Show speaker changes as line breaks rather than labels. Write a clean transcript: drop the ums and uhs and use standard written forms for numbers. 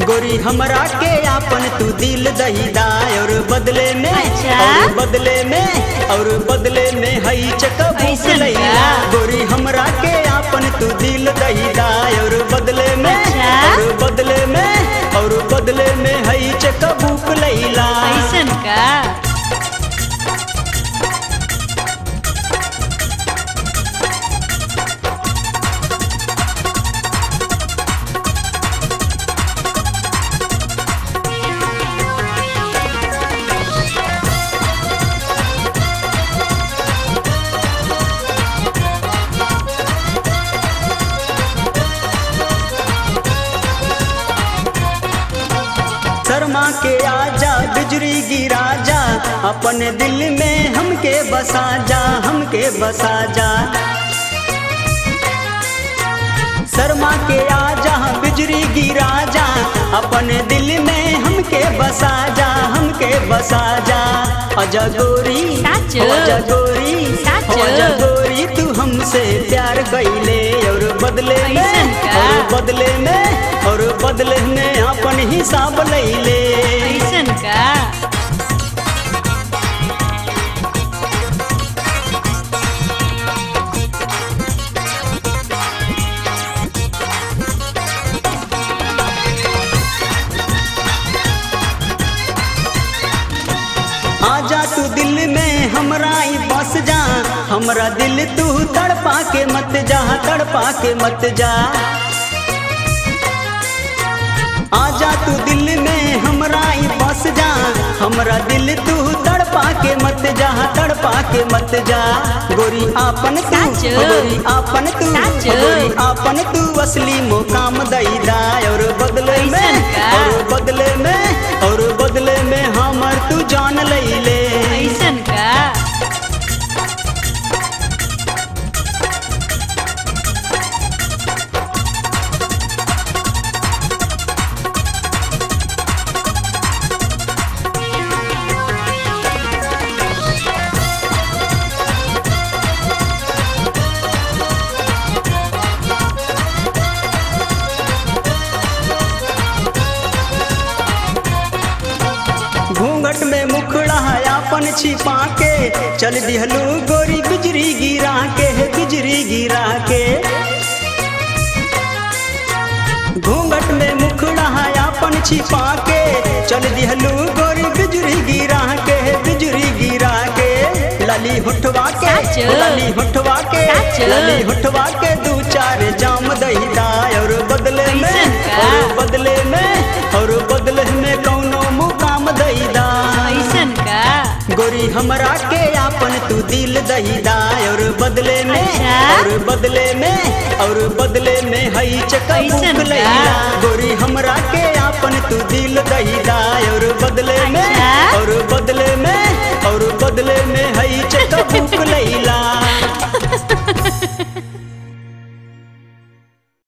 गोरी हमरा के आपन तू दिल दहीदा और बदले में और बदले में हई चकबूक लैला। गोरी हमरा के आपन तू दिल दहीदा और बदले में और बदले में हई चकबूक लैला।
ऐसन का
शर्मा के आजा बिजली गिरा जा, अपने दिल में हमके बसा जा, हमके बसा जा। शर्मा के आजा बिजली गिरा जा, अपने दिल में हमके बसा जा, हमके बसा जा। आजा गोरी आजा गोरी आजा गोरी तू हमसे प्यार गईले और बदले में अपन हिसाब लैले।
ऐसन का
आजा तू दिल में हमरा ही बस जा, हमरा दिल तू तड़पा के मत जा, तड़पा के मत जा। आजा तू दिल में हमरा ही बस जा, हमरा दिल तू तड़पा के मत जा, तड़पा के मत जा। गोरी आपन तू असली मुकाम दईदा और बदले में हमर तू जान लैले।
ऐसन का
घूंघट में मुखड़ा अपन छिपा के चल दिहलू गोरी बिजली गिरा के, बिजली गिरा के। घूंघट में मुखड़ा अपन छिपा के चल दिहलू गोरी बिजली गिरा के, बिजली गिरा के। लली होठवा के दू चार जाम दहीदा और बदले में कौनो मुकाम दईदा।
ऐसन का
गोरी हमरा के आपन तू दिल दहीदा और बदले में हई चकबूक लैला। गोरी हमरा के आपन तू दिल दही